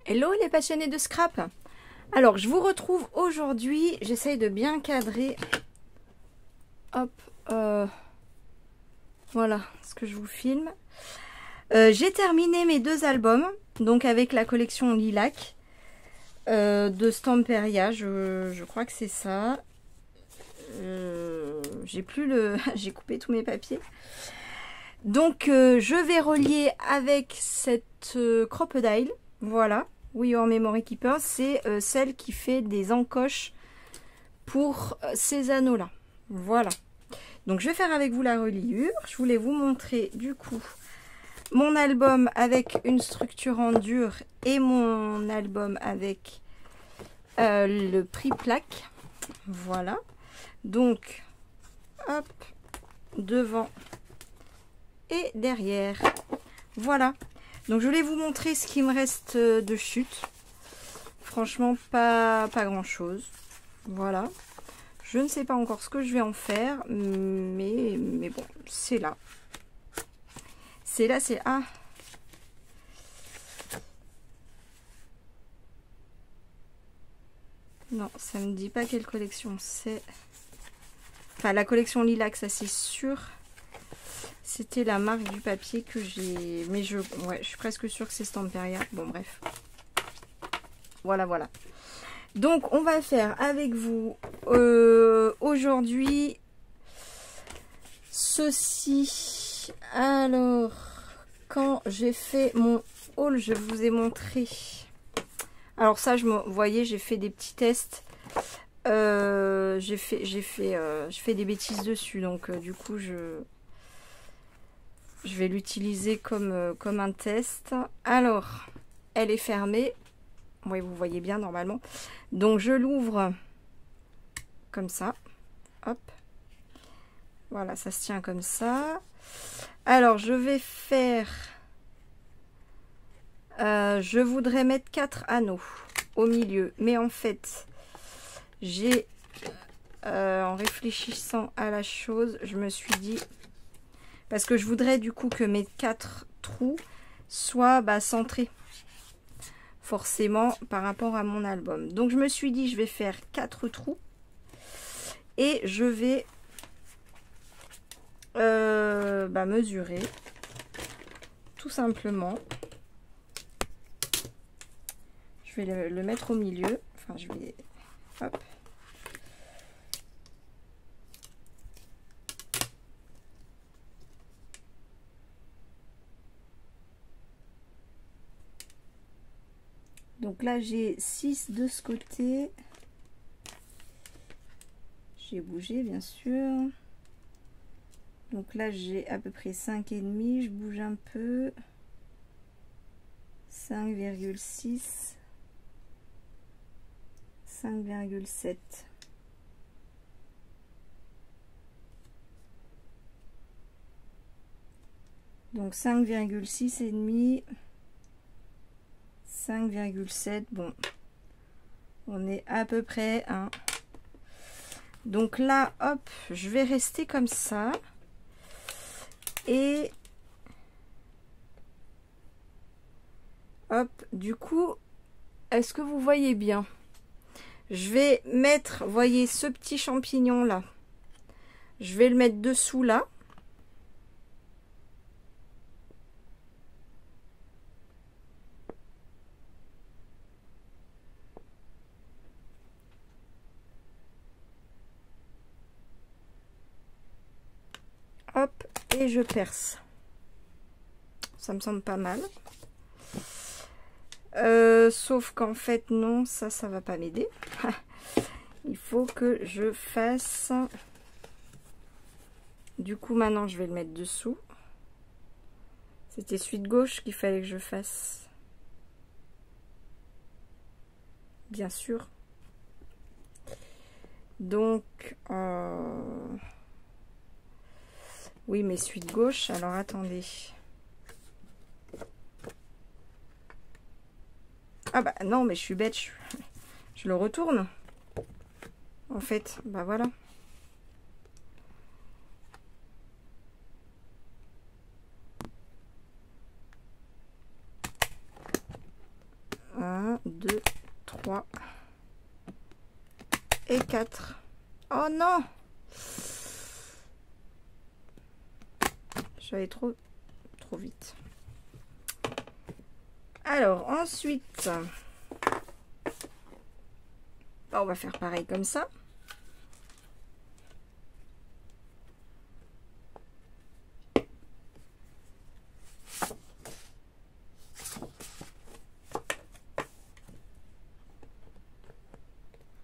Hello les passionnés de scrap. Alors je vous retrouve aujourd'hui, j'essaye de bien cadrer. Hop, voilà ce que je vous filme. J'ai terminé mes deux albums, donc avec la collection Lilac de Stamperia, je crois que c'est ça. J'ai plus le, j'ai coupé tous mes papiers. Donc je vais relier avec cette Crocodile, voilà. We Are Memory Keeper, c'est celle qui fait des encoches pour ces anneaux-là. Voilà. Donc je vais faire avec vous la reliure. Je voulais vous montrer du coup mon album avec une structure en dur et mon album avec le prix plaque. Voilà. Donc, hop, devant et derrière. Voilà. Donc je voulais vous montrer ce qui me reste de chute. Franchement, pas grand chose. Voilà. Je ne sais pas encore ce que je vais en faire. Mais bon, c'est là. C'est là, c'est... Ah. Non, ça ne me dit pas quelle collection c'est. Enfin, la collection Lilac, ça c'est sûr. C'était la marque du papier que j'ai... Mais je suis presque sûre que c'est Stamperia. Bon, bref. Voilà, voilà. Donc, on va faire avec vous aujourd'hui ceci. Alors, quand j'ai fait mon haul, je vous ai montré. Alors ça, vous voyez, j'ai fait des petits tests. J'ai fait des bêtises dessus. Donc, du coup, je vais l'utiliser comme un test. Alors, elle est fermée. Oui, vous voyez bien normalement. Donc, je l'ouvre comme ça. Hop. Voilà, ça se tient comme ça. Alors, je vais faire... je voudrais mettre 4 anneaux au milieu. Mais en fait, j'ai... en réfléchissant à la chose, je me suis dit... Parce que je voudrais du coup que mes 4 trous soient centrés. Forcément par rapport à mon album. Donc je me suis dit je vais faire 4 trous. Et je vais mesurer. Tout simplement. Je vais le mettre au milieu. Enfin je vais... Hop. Donc là, j'ai 6 de ce côté. J'ai bougé, bien sûr. Donc là, j'ai à peu près 5,5. Je bouge un peu. 5,6. 5,7. Donc 5,6 et demi. 5,7. Bon, on est à peu près hein. Donc là, hop, je vais rester comme ça. Et hop, du coup, est-ce que vous voyez bien? Je vais mettre, voyez ce petit champignon là. Je vais le mettre dessous là. Hop, et je perce. Ça me semble pas mal. Sauf qu'en fait, non, ça va pas m'aider. Il faut que je fasse... Du coup, maintenant, je vais le mettre dessous. C'était celui de gauche qu'il fallait que je fasse. Bien sûr. Donc... Oui, mais celui de gauche, alors attendez. Ah bah non, mais je suis bête, je le retourne. En fait, bah voilà. 2, 3 et 4. Oh non! J'allais trop vite. Alors, ensuite, on va faire pareil comme ça.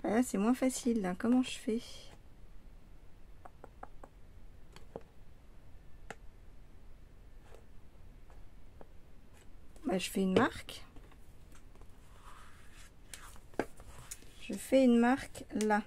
Là, c'est moins facile. Là. Comment je fais? Bah, je fais une marque. Je fais une marque là.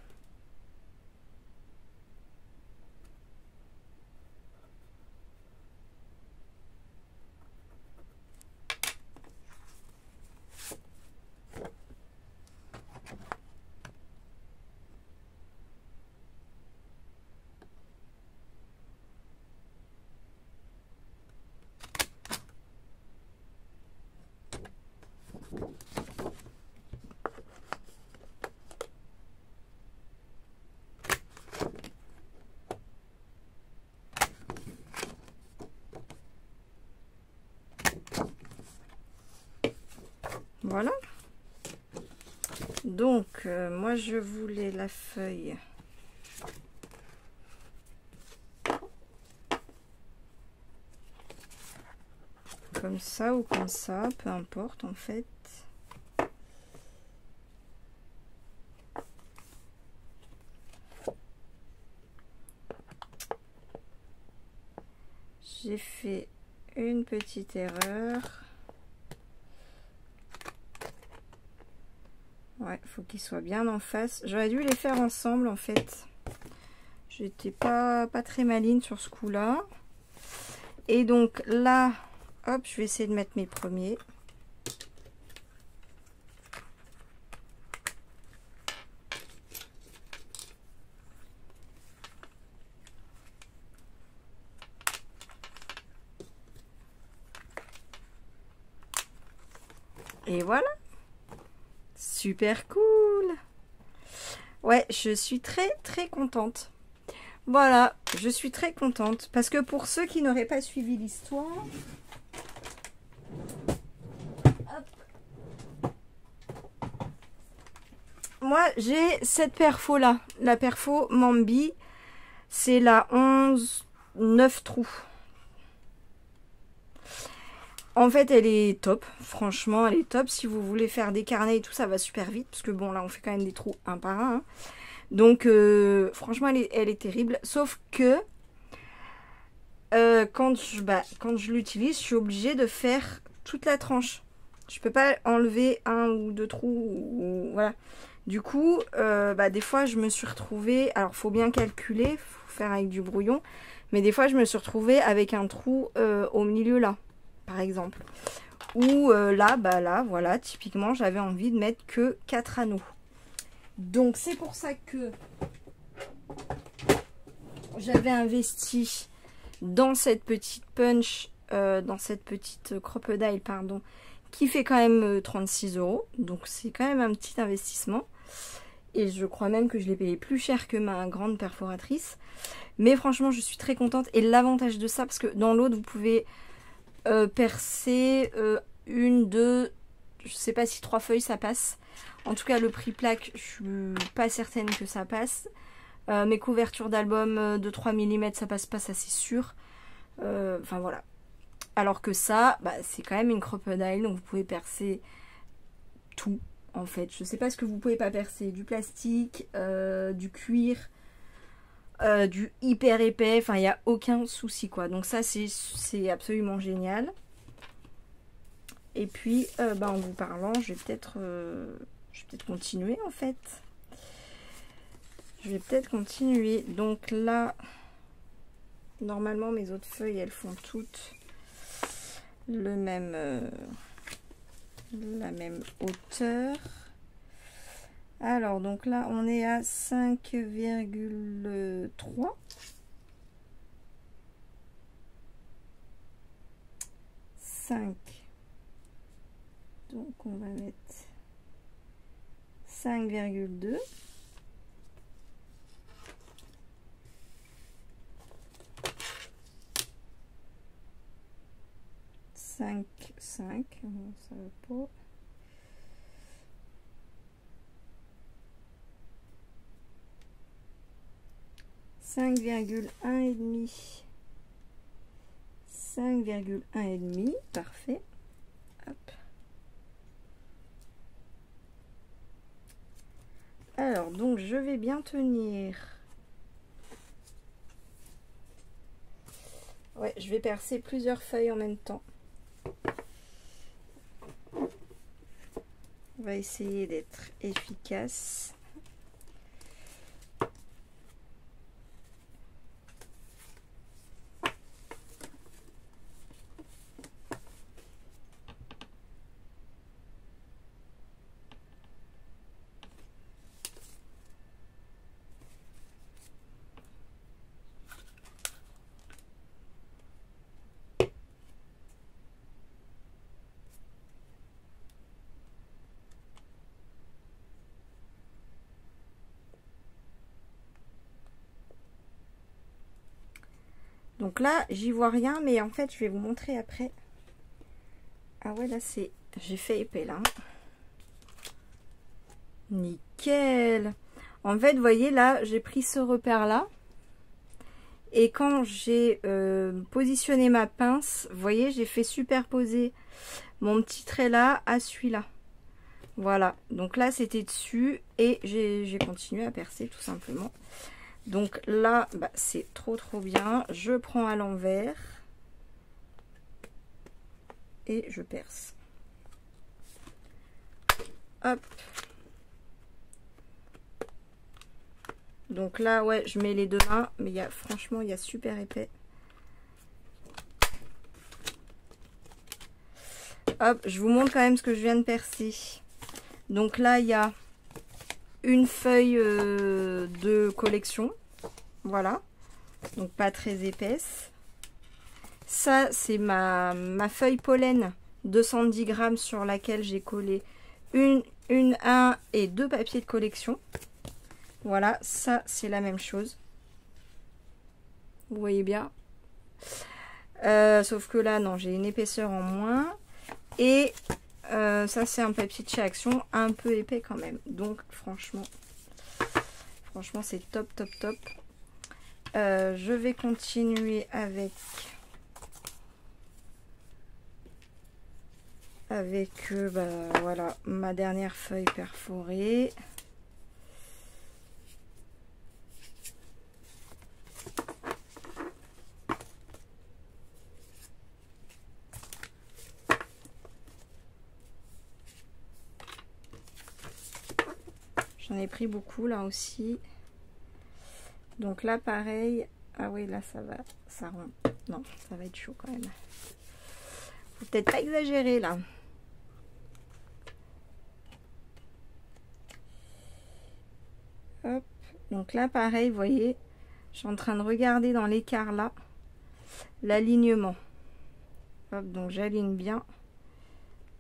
Voilà. Donc, moi, je voulais la feuille. Comme ça ou comme ça, peu importe en fait. J'ai fait une petite erreur. Ouais, faut qu'ils soient bien en face. J'aurais dû les faire ensemble en fait. J'étais pas très maligne sur ce coup-là. Et donc là, hop, je vais essayer de mettre mes premiers. Et voilà. Super cool. Ouais, je suis très contente. Voilà, je suis très contente. Parce que pour ceux qui n'auraient pas suivi l'histoire... Moi, j'ai cette perfo là. La perfo Mambi. C'est la 11, 9 trous. En fait, elle est top. Franchement, elle est top. Si vous voulez faire des carnets et tout, ça va super vite. Parce que bon, là, on fait quand même des trous un par un. Hein. Donc, franchement, elle est terrible. Sauf que, quand je l'utilise, je suis obligée de faire toute la tranche. Je peux pas enlever un ou deux trous. Voilà. Du coup, des fois, je me suis retrouvée... Alors, faut bien calculer. Faut faire avec du brouillon. Mais des fois, je me suis retrouvée avec un trou au milieu là. Par exemple, ou là, voilà, typiquement, j'avais envie de mettre que 4 anneaux. Donc, c'est pour ça que j'avais investi dans cette petite punch, dans cette petite crocodile, pardon, qui fait quand même 36 €. Donc, c'est quand même un petit investissement. Et je crois même que je l'ai payé plus cher que ma grande perforatrice. Mais franchement, je suis très contente. Et l'avantage de ça, parce que dans l'autre, vous pouvez... percer une, deux, je sais pas si 3 feuilles ça passe. En tout cas, le prix plaque, je suis pas certaine que ça passe. Mes couvertures d'album de 3 mm, ça passe pas, ça c'est sûr. Enfin voilà. Alors que ça, c'est quand même une crocodile, donc vous pouvez percer tout en fait. Je sais pas ce que vous pouvez pas percer. Du plastique, du cuir. Du hyper épais, enfin il n'y a aucun souci quoi, donc ça c'est absolument génial. Et puis en vous parlant, je vais peut-être continuer en fait. Je vais peut-être continuer. Donc là, normalement mes autres feuilles elles font toutes la même hauteur. Alors, donc là, on est à 5,3. 5. Donc, on va mettre 5,2. 5, 5, ça va pas. 5,1 et demi. 5,1 et demi, parfait. Hop. Alors, donc je vais bien tenir. Ouais, je vais percer plusieurs feuilles en même temps. On va essayer d'être efficace. Donc là, j'y vois rien, mais en fait, je vais vous montrer après. Ah ouais, là, c'est... J'ai fait épais, là. Nickel! En fait, vous voyez, là, j'ai pris ce repère-là. Et quand j'ai positionné ma pince, vous voyez, j'ai fait superposer mon petit trait là à celui-là. Voilà. Donc là, c'était dessus. Et j'ai continué à percer, tout simplement. Donc là, bah, c'est trop bien. Je prends à l'envers et je perce. Hop. Donc là, ouais, je mets les deux mains, mais franchement, il y a super épais. Hop, je vous montre quand même ce que je viens de percer. Donc là, il y a une feuille de collection. Voilà, donc pas très épaisse. Ça, c'est ma feuille pollen 210 grammes sur laquelle j'ai collé un et deux papiers de collection. Voilà, ça, c'est la même chose. Vous voyez bien. Sauf que là, non, j'ai une épaisseur en moins. Et ça, c'est un papier de chez Action, un peu épais quand même. Donc, franchement, c'est top. Je vais continuer avec bah, voilà, ma dernière feuille perforée. J'en ai pris beaucoup là aussi. Donc là, pareil. Ah oui, là, ça va. Ça rend. Non, ça va être chaud quand même. Faut peut-être pas exagérer là. Hop. Donc là, pareil, vous voyez, je suis en train de regarder dans l'écart là, l'alignement. Hop, donc j'aligne bien.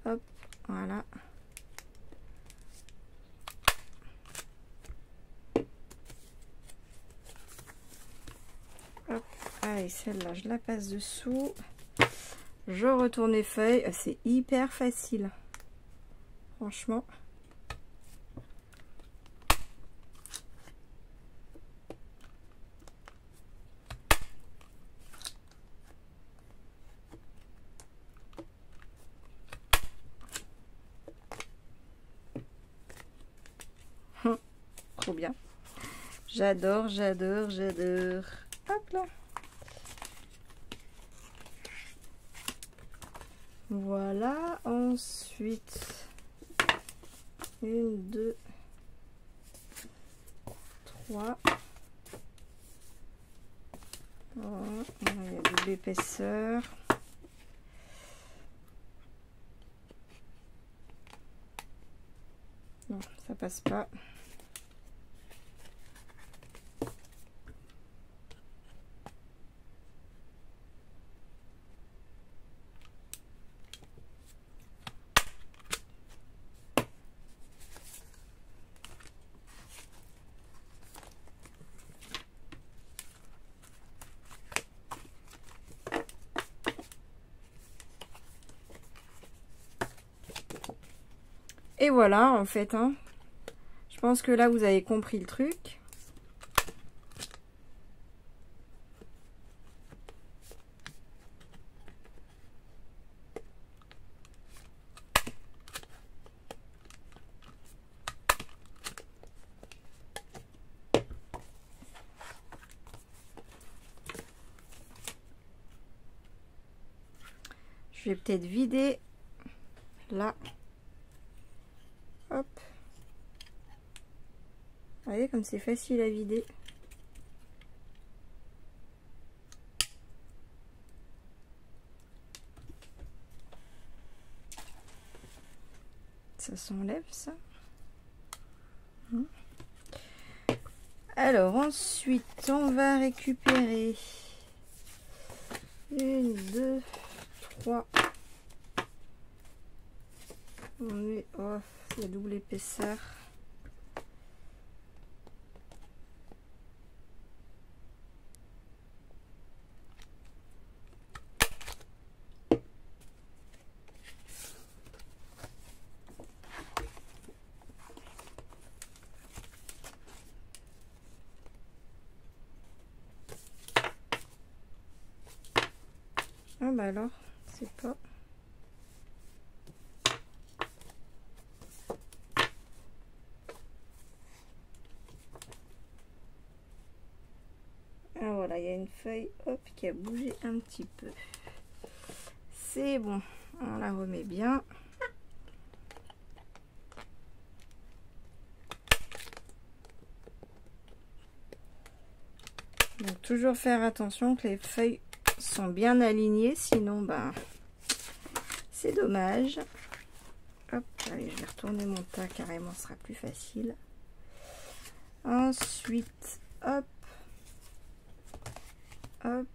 Hop, voilà. Hop, allez, celle-là, je la passe dessous. Je retourne les feuilles. C'est hyper facile. Franchement. Trop bien. J'adore. Hop là. Voilà. Ensuite, 1, 2, 3. Voilà. Il y a double épaisseur. Non, ça passe pas. Et voilà, en fait, hein. Je pense que là, vous avez compris le truc. Je vais peut-être vider là. Hop. Vous voyez comme c'est facile à vider. Ça s'enlève ça. Alors ensuite on va récupérer 1, 2, 3. On est, oh, c'est double épaisseur. Ah bah alors, c'est pas... Ah voilà, il y a une feuille, hop, qui a bougé un petit peu. C'est bon, on la remet bien. Donc toujours faire attention que les feuilles sont bien alignées, sinon ben c'est dommage. Hop, allez, je vais retourner mon tas carrément, ce sera plus facile. Ensuite, hop, hop.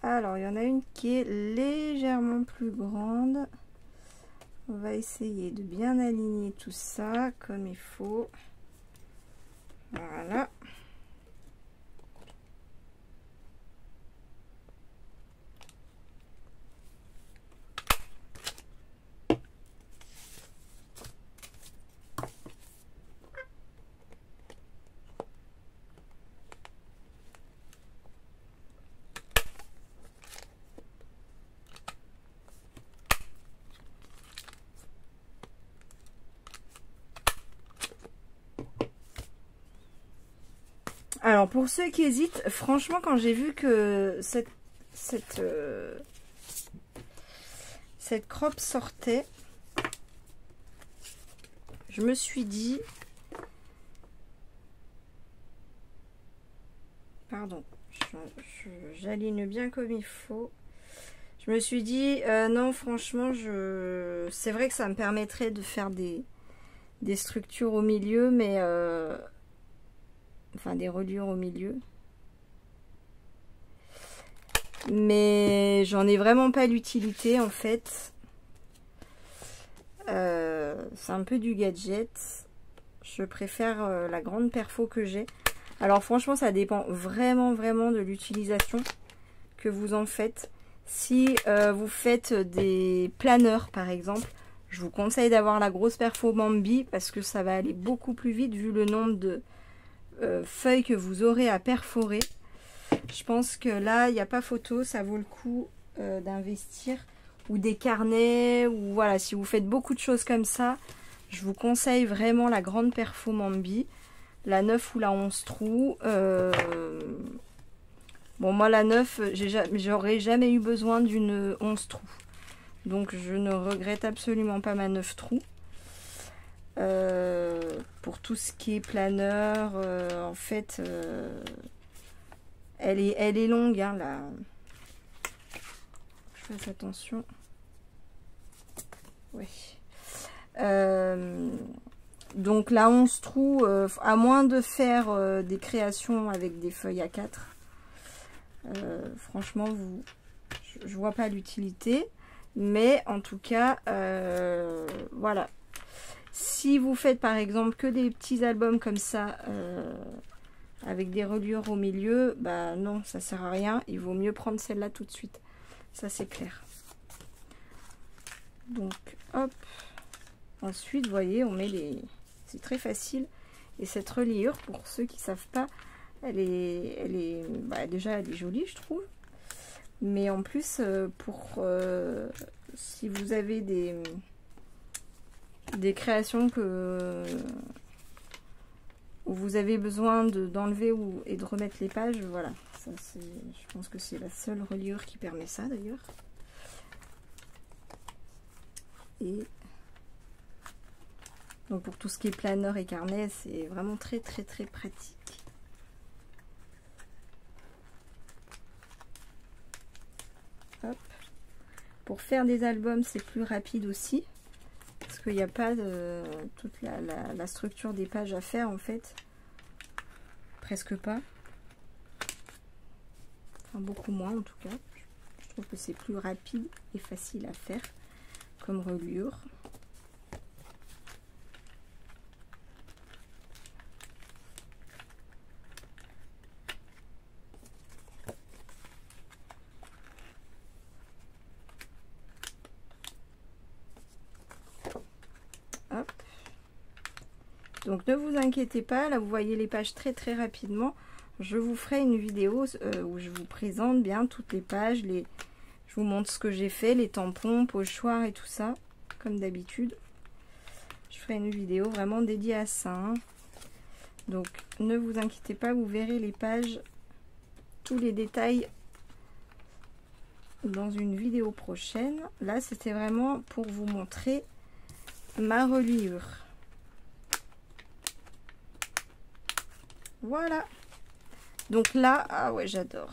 Alors, il y en a une qui est légèrement plus grande. On va essayer de bien aligner tout ça comme il faut. Voilà. Alors pour ceux qui hésitent, franchement quand j'ai vu que cette croppe sortait, je me suis dit, pardon, j'aligne bien comme il faut. Je me suis dit, non franchement, c'est vrai que ça me permettrait de faire des structures au milieu, mais... enfin des reliures au milieu, mais j'en ai vraiment pas l'utilité en fait. C'est un peu du gadget. Je préfère la grande perfo que j'ai. Alors franchement ça dépend vraiment de l'utilisation que vous en faites. Si vous faites des planeurs par exemple, je vous conseille d'avoir la grosse perfo Bambi parce que ça va aller beaucoup plus vite vu le nombre de feuilles que vous aurez à perforer. Je pense que là il n'y a pas photo, ça vaut le coup d'investir. Ou des carnets, ou voilà, si vous faites beaucoup de choses comme ça, je vous conseille vraiment la grande perfo Bambi, la 9 ou la 11 trous. Bon moi la 9 j'aurais jamais eu besoin d'une 11 trous, donc je ne regrette absolument pas ma 9 trous. Pour tout ce qui est planeur, en fait, elle est longue, hein, là. Je fasse attention. Oui. Donc la 11 trous, à moins de faire des créations avec des feuilles à 4, franchement, je vois pas l'utilité. Mais en tout cas, voilà. Si vous faites par exemple que des petits albums comme ça, avec des reliures au milieu, bah non, ça sert à rien. Il vaut mieux prendre celle-là tout de suite. Ça, c'est clair. Donc, hop. Ensuite, vous voyez, on met les... C'est très facile. Et cette reliure, pour ceux qui ne savent pas, déjà, elle est jolie, je trouve. Mais en plus, si vous avez des créations où vous avez besoin d'enlever et de remettre les pages, voilà. Ça, je pense que c'est la seule reliure qui permet ça, d'ailleurs. Et donc pour tout ce qui est planeur et carnet, c'est vraiment très très très pratique. Hop. Pour faire des albums, c'est plus rapide aussi. Parce qu'il n'y a pas toute la structure des pages à faire en fait. Presque pas. Enfin beaucoup moins en tout cas. Je trouve que c'est plus rapide et facile à faire comme reliure. Hop. Donc ne vous inquiétez pas, là vous voyez les pages très très rapidement. Je vous ferai une vidéo où je vous présente bien toutes les pages, je vous montre ce que j'ai fait, les tampons, pochoirs et tout ça, comme d'habitude. Je ferai une vidéo vraiment dédiée à ça. Hein. Donc ne vous inquiétez pas, vous verrez les pages, tous les détails dans une vidéo prochaine. Là c'était vraiment pour vous montrer ma reliure. Voilà. Donc là, ah ouais, j'adore.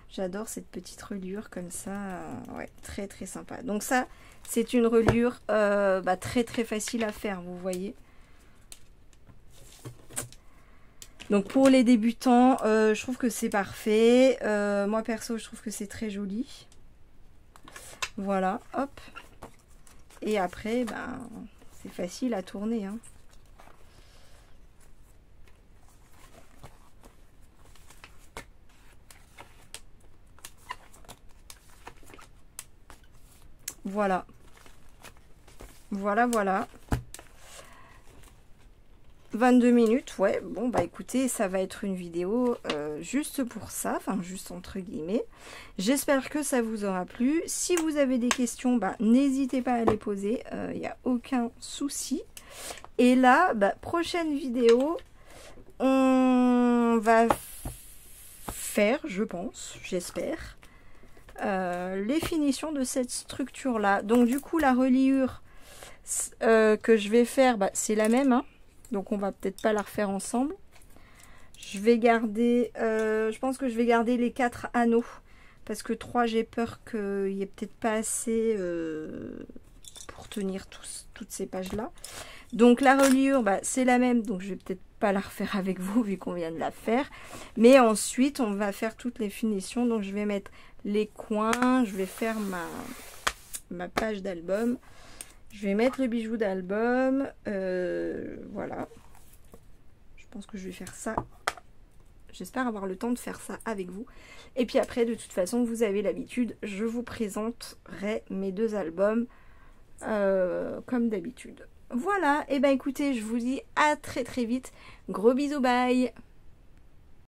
J'adore cette petite reliure comme ça. Ouais, très très sympa. Donc ça, c'est une reliure très très facile à faire, vous voyez. Donc pour les débutants, je trouve que c'est parfait. Moi perso, je trouve que c'est très joli. Voilà, hop. Et après, c'est facile à tourner. Hein. Voilà. Voilà, voilà. 22 minutes, ouais. Bon, bah écoutez, ça va être une vidéo juste pour ça. Enfin, juste entre guillemets. J'espère que ça vous aura plu. Si vous avez des questions, n'hésitez pas à les poser. Il n'y a aucun souci. Et là, prochaine vidéo, on va faire, je pense, j'espère, les finitions de cette structure là. Donc du coup la reliure que je vais faire, c'est la même, hein. Donc on va peut-être pas la refaire ensemble. Je vais garder, je pense que je vais garder les 4 anneaux, parce que 3 j'ai peur qu'il n'y ait peut-être pas assez pour tenir toutes ces pages là. Donc la reliure, c'est la même, donc je vais peut-être pas la refaire avec vous vu qu'on vient de la faire. Mais ensuite on va faire toutes les finitions. Donc je vais mettre les coins, je vais faire ma page d'album, je vais mettre le bijou d'album, voilà. Je pense que je vais faire ça. J'espère avoir le temps de faire ça avec vous. Et puis après, de toute façon, vous avez l'habitude, je vous présenterai mes 2 albums comme d'habitude. Voilà, et écoutez, je vous dis à très très vite. Gros bisous, bye!